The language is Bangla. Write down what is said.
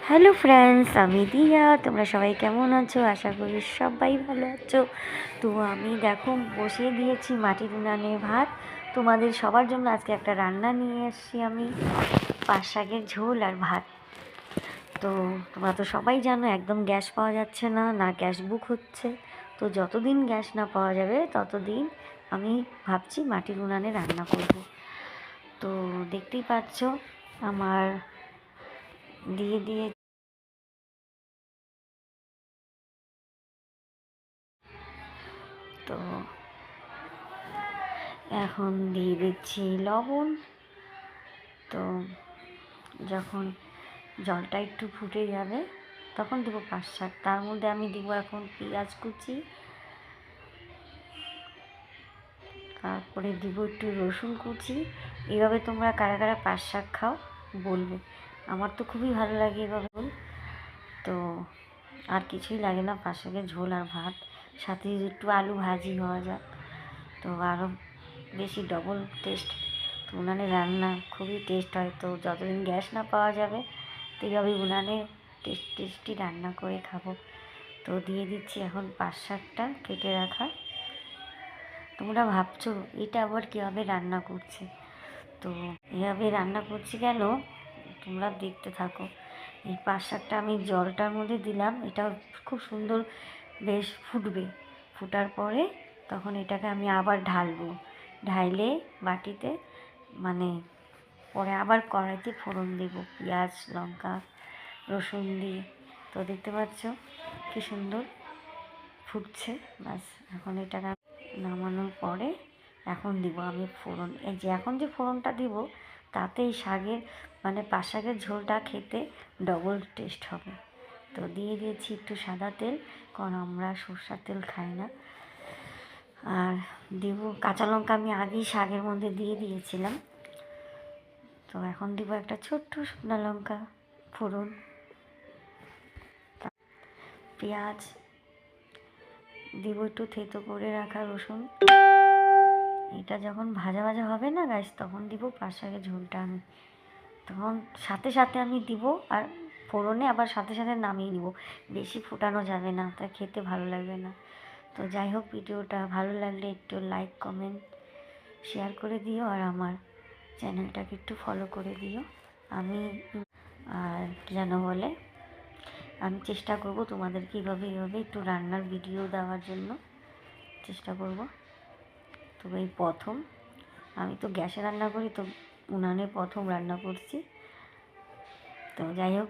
হ্যালো ফ্রেন্ডস, আমি দিয়া। তোমরা সবাই কেমন আছো? আশা করি সবাই ভালো আছো। তো আমি দেখো বসিয়ে দিয়েছি মাটির উনানে ভাত। তোমাদের সবার জন্য আজকে একটা রান্না নিয়ে এসেছি আমি, পাট শাকের ঝোল আর ভাত। তো তোমরা তো সবাই জানো একদম গ্যাস পাওয়া যাচ্ছে না, না গ্যাস বুক হচ্ছে। তো যতদিন গ্যাস না পাওয়া যাবে ততদিন আমি ভাবছি মাটির উনানে রান্না করব। তো দেখতেই পাচ্ছ আমার দিয়ে দিয়ে তো এখন দিয়ে দিচ্ছি লবণ। তো যখন জলটা একটু ফুটে যাবে তখন দেবো পাট শাক। তার মধ্যে আমি দিব এখন পেঁয়াজ কুচি, তারপরে দিব একটু রসুন কুচি। এভাবে তোমরা কারা কারা পাট শাক খাও বলবে। আমার তো খুবই ভালো লাগে এভাবে। তো আর কিছুই লাগে না, পাট শাকের ঝোল আর ভাত, সাথে যদি একটু আলু ভাজি হওয়া যায় তো আরও বেশি ডবল টেস্ট। তো উনানে রান্না খুবই টেস্ট হয়। তো যতদিন গ্যাস না পাওয়া যাবে তো এইভাবে উনানে টেস্টি রান্না করে খাবো। তো দিয়ে দিচ্ছি এখন পাট শাকটা কেটে রাখা। তোমরা ভাবছো এটা আবার কীভাবে রান্না করছে, তো এভাবে রান্না করছি কেন তোমরা দেখতে থাকো। এই পাট শাকটা আমি জলটার মধ্যে দিলাম, এটা খুব সুন্দর বেশ ফুটবে। ফুটার পরে তখন এটাকে আমি আবার ঢালবো, ঢাইলে বাটিতে, মানে পরে আবার কড়াইতে ফোড়ন দেব পেঁয়াজ লঙ্কা রসুন দিয়ে। তো দেখতে পাচ্ছ কি সুন্দর ফুটছে। ব্যাস এখন এটাকে নামানোর পরে এখন দিব আমি ফোড়ন। এই যে এখন যে ফোড়নটা দিব তাতে এই শাকের মানে পাট শাকের ঝোলটা খেতে ডবল টেস্ট হবে। তো দিয়ে দিয়েছি একটু সাদা তেল, কারণ আমরা সরষের তেল খাই না। আর দিব কাঁচা লঙ্কা, আমি আগেই শাকের মধ্যে দিয়ে দিয়েছিলাম। তো এখন দিব একটা ছোট্ট শুকনো লঙ্কা ফোড়ন, পেঁয়াজ দিব, একটু থেতো করে রাখা রসুন। এটা যখন ভাজা ভাজা হবে না গাইস, তখন দিব পাট শাকের ঝোলটা আমি, তখন সাথে সাথে আমি দিব। আর ফোড়নে আবার সাথে সাথে নামিয়ে নিব, বেশি ফোটানো যাবে না, তা খেতে ভালো লাগবে না। তো যাই হোক, ভিডিওটা ভালো লাগলে একটু লাইক কমেন্ট শেয়ার করে দিও, আর আমার চ্যানেলটাকে একটু ফলো করে দিও। আমি আর কী যেন বলে, আমি চেষ্টা করব তোমাদেরকে এইভাবে একটু রান্নার ভিডিও দেওয়ার জন্য চেষ্টা করব। তো এই প্রথম আমি তো গ্যাসে রান্না করি, তো উনানে প্রথম রান্না করছি। তো যাই হোক।